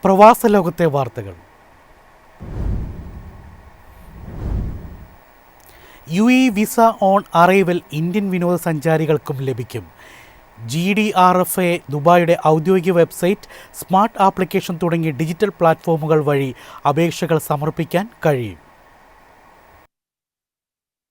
പ്രവാസ ലോകത്തെ വാർത്തകൾ. UAE visa on arrival Indian വിനോദസഞ്ചാരികൾക്കും ലഭിക്കും. GDRFA ദുബായിയുടെ ഔദ്യോഗിക വെബ്സൈറ്റ്, സ്മാർട്ട് ആപ്ലിക്കേഷൻ തുടങ്ങിയ ഡിജിറ്റൽ പ്ലാറ്റ്ഫോമുകൾ വഴി അപേക്ഷകൾ സമർപ്പിക്കാൻ കഴിയും.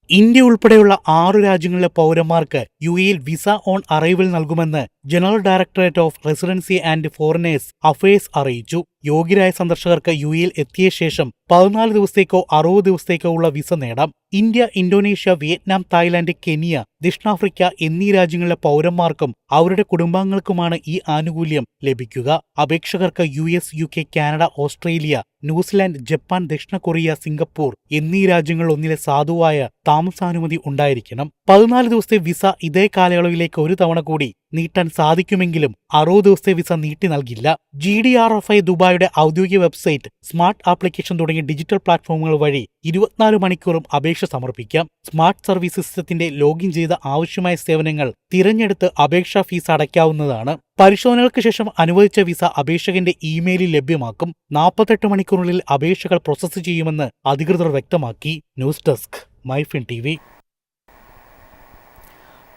ഇന്ത്യ ഉൾപ്പെടെയുള്ള 6 രാജ്യങ്ങളിലെ പൗരന്മാർക്ക് UAEയിൽ വിസ ഓൺ അറൈവൽ നൽകുമെന്ന് general directorate of residency and foreigners affairs അറിയിച്ചു. യോഗ്യരായ സന്ദർശകർക്ക് UAEയിൽ എത്തിയ ശേഷം 14 ദിവസത്തേക്കോ 60 ദിവസത്തേക്കോ ഉള്ള വിസ നേടാം. India, Indonesia, Vietnam, Thailand, Kenya, ദക്ഷിണാഫ്രിക്ക എന്നീ രാജ്യങ്ങളിലെ പൗരന്മാർക്കും അവരുടെ കുടുംബാംഗങ്ങൾക്കുമാണ് ഈ ആനുകൂല്യം ലഭിക്കുക. അപേക്ഷകർക്ക് US, UK, Canada, Australia, New Zealand, Japan, ദക്ഷിണ കൊറിയ, സിംഗപ്പൂർ എന്നീ രാജ്യങ്ങളിലൊന്നിലെ സാധുവായ താമസാനുമതി ഉണ്ടായിരിക്കണം. 14 ദിവസത്തെ വിസ ഇതേ കാലയളവിലേക്ക് ഒരു തവണ കൂടി നീട്ടാൻ സാധിക്കുമെങ്കിലും 60 ദിവസത്തെ വിസ നീട്ടി നൽകില്ല. GDRFA ദുബായിയുടെ ഔദ്യോഗിക വെബ്സൈറ്റ്, സ്മാർട്ട് ആപ്ലിക്കേഷൻ തുടങ്ങിയ ഡിജിറ്റൽ പ്ലാറ്റ്ഫോമുകൾ വഴി 24 മണിക്കൂറും അപേക്ഷ സമർപ്പിക്കാം. സ്മാർട്ട് സർവീസ് സിസ്റ്റത്തിന്റെ ലോഗിൻ ചെയ്ത ആവശ്യമായ സേവനങ്ങൾ തിരഞ്ഞെടുത്ത് അപേക്ഷാ ഫീസ് അടയ്ക്കാവുന്നതാണ്. പരിശോധനകൾക്ക് ശേഷം അനുവദിച്ച വിസ അപേക്ഷകന്റെ ഇമെയിലിൽ ലഭ്യമാക്കും. 48 മണിക്കൂറിനുള്ളിൽ അപേക്ഷകൾ പ്രോസസ് ചെയ്യുമെന്ന് അധികൃതർ വ്യക്തമാക്കി. News desk, Myfin TV.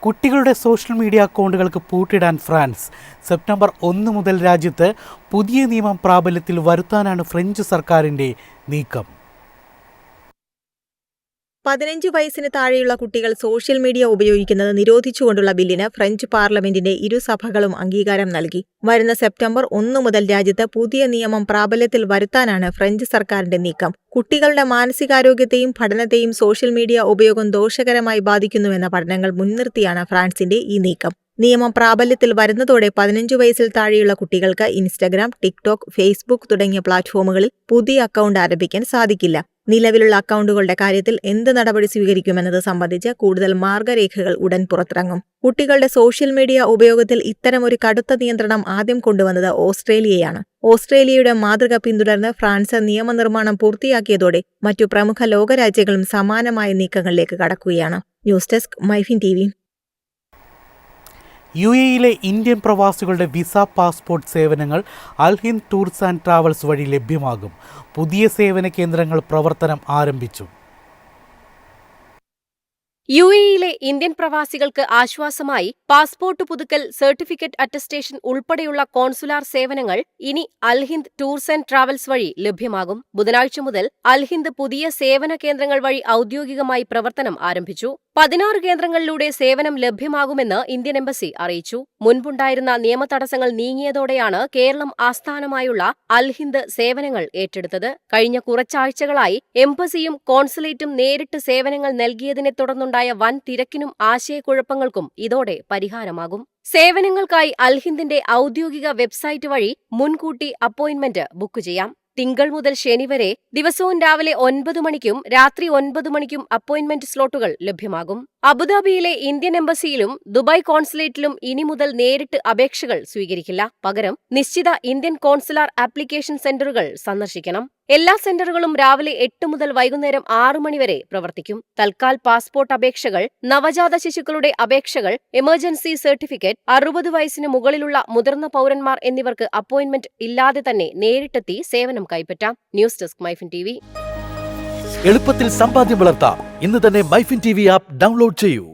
കുട്ടികളുടെ സോഷ്യൽ മീഡിയ അക്കൗണ്ടുകൾക്ക് പൂട്ടിടാൻ ഫ്രാൻസ്. സെപ്റ്റംബർ 1 മുതൽ രാജ്യത്ത് പുതിയ നിയമം പ്രാബല്യത്തിൽ വരുത്താനാണ് ഫ്രഞ്ച് സർക്കാരിന്റെ നീക്കം. 15 വയസ്സിന് താഴെയുള്ള കുട്ടികൾ സോഷ്യൽ മീഡിയ ഉപയോഗിക്കുന്നത് നിരോധിച്ചുകൊണ്ടുള്ള ബില്ലിന് ഫ്രഞ്ച് പാർലമെന്റിന്റെ ഇരുസഭകളും അംഗീകാരം നൽകി. വരുന്ന സെപ്റ്റംബർ 1 മുതൽ രാജ്യത്ത് പുതിയ നിയമം പ്രാബല്യത്തിൽ വരുത്താനാണ് ഫ്രഞ്ച് സർക്കാരിന്റെ നീക്കം. കുട്ടികളുടെ മാനസികാരോഗ്യത്തെയും പഠനത്തെയും സോഷ്യൽ മീഡിയ ഉപയോഗം ദോഷകരമായി ബാധിക്കുന്നുവെന്ന പഠനങ്ങൾ മുൻനിർത്തിയാണ് ഫ്രാൻസിന്റെ ഈ നീക്കം. നിയമം പ്രാബല്യത്തിൽ വരുന്നതോടെ 15 വയസ്സിൽ താഴെയുള്ള കുട്ടികൾക്ക് ഇൻസ്റ്റഗ്രാം, ടിക്ടോക്ക്, ഫേസ്ബുക്ക് തുടങ്ങിയ പ്ലാറ്റ്ഫോമുകളിൽ പുതിയ അക്കൗണ്ട് ആരംഭിക്കാൻ സാധിക്കില്ല. നിലവിലുള്ള അക്കൗണ്ടുകളുടെ കാര്യത്തിൽ എന്ത് നടപടി സ്വീകരിക്കുമെന്നത് സംബന്ധിച്ച് കൂടുതൽ മാർഗരേഖകൾ ഉടൻ പുറത്തിറങ്ങും. കുട്ടികളുടെ സോഷ്യൽ മീഡിയ ഉപയോഗത്തിൽ ഇത്തരമൊരു കടുത്ത നിയന്ത്രണം ആദ്യം കൊണ്ടുവന്നത് ഓസ്ട്രേലിയയാണ്. ഓസ്ട്രേലിയയുടെ മാതൃക പിന്തുടർന്ന് ഫ്രാൻസ് നിയമനിർമ്മാണം പൂർത്തിയാക്കിയതോടെ മറ്റു പ്രമുഖ ലോകരാജ്യങ്ങളും സമാനമായ നീക്കങ്ങളിലേക്ക് കടക്കുകയാണ്. News desk, Myfin TV. UAEയിലെ ഇന്ത്യൻ പ്രവാസികളുടെ വിസ പാസ്പോർട്ട് സേവനങ്ങൾ അൽഹിന്ദ് ടൂർസ് ആൻഡ് ട്രാവൽസ് വഴി ലഭ്യമാകും. പുതിയ സേവന കേന്ദ്രങ്ങൾ പ്രവർത്തനം ആരംഭിച്ചു. UAEയിലെ ഇന്ത്യൻ പ്രവാസികൾക്ക് ആശ്വാസമായി പാസ്പോർട്ട് പുതുക്കൽ, സർട്ടിഫിക്കറ്റ് അറ്റസ്റ്റേഷൻ ഉൾപ്പെടെയുള്ള കോൺസുലാർ സേവനങ്ങൾ ഇനി അൽഹിന്ദ് ടൂർസ് ആൻഡ് ട്രാവൽസ് വഴി ലഭ്യമാകും. ബുധനാഴ്ച മുതൽ അൽഹിന്ദ് പുതിയ സേവന കേന്ദ്രങ്ങൾ വഴി ഔദ്യോഗികമായി പ്രവർത്തനം ആരംഭിച്ചു. 16 കേന്ദ്രങ്ങളിലൂടെ സേവനം ലഭ്യമാകുമെന്ന് ഇന്ത്യൻ എംബസി അറിയിച്ചു. മുൻപുണ്ടായിരുന്ന നിയമതടസ്സങ്ങൾ നീങ്ങിയതോടെയാണ് കേരളം ആസ്ഥാനമായുള്ള അൽഹിന്ദ് സേവനങ്ങൾ ഏറ്റെടുത്തത്. കഴിഞ്ഞ കുറച്ചാഴ്ചകളായി എംബസിയും കോൺസുലേറ്റും നേരിട്ട് സേവനങ്ങൾ നൽകിയതിനെ തുടർന്നുണ്ടായ വൻ തിരക്കിനും ആശയക്കുഴപ്പങ്ങൾക്കും ഇതോടെ പരിഹാരമാകും. സേവനങ്ങൾക്കായി അൽഹിന്ദിന്റെ ഔദ്യോഗിക വെബ്സൈറ്റ് വഴി മുൻകൂട്ടി അപ്പോയിന്റ്മെന്റ് ബുക്ക് ചെയ്യാം. തിങ്കൾ മുതൽ ശനി വരെ ദിവസവും രാവിലെ 9 മണിക്കും രാത്രി 9 മണിക്കും അപ്പോയിന്റ്മെന്റ് സ്ലോട്ടുകൾ ലഭ്യമാകും. അബുദാബിയിലെ ഇന്ത്യൻ എംബസിയിലും ദുബായ് കോൺസുലേറ്റിലും ഇനി മുതൽ നേരിട്ട് അപേക്ഷകൾ സ്വീകരിക്കില്ല. പകരം നിശ്ചിത ഇന്ത്യൻ കോൺസുലാർ ആപ്ലിക്കേഷൻ സെന്ററുകൾ സന്ദർശിക്കണം. എല്ലാ സെന്ററുകളും രാവിലെ 8 മുതൽ വൈകുന്നേരം 6 മണി വരെ പ്രവർത്തിക്കും. തൽക്കാൽ പാസ്പോർട്ട് അപേക്ഷകൾ, നവജാത ശിശുക്കളുടെ അപേക്ഷകൾ, എമർജൻസി സർട്ടിഫിക്കറ്റ്, 60 വയസ്സിന് മുകളിലുള്ള മുതിർന്ന പൗരന്മാർ എന്നിവർക്ക് അപ്പോയിന്റ്മെന്റ് ഇല്ലാതെ തന്നെ നേരിട്ടെത്തി സേവനം കൈപ്പറ്റാം. News desk, Myfin TV. എളുപ്പത്തിൽ സമ്പാദ്യം വളർത്താം. ഇന്ന് തന്നെ മൈഫിൻ TV ആപ്പ് ഡൗൺലോഡ് ചെയ്യൂ.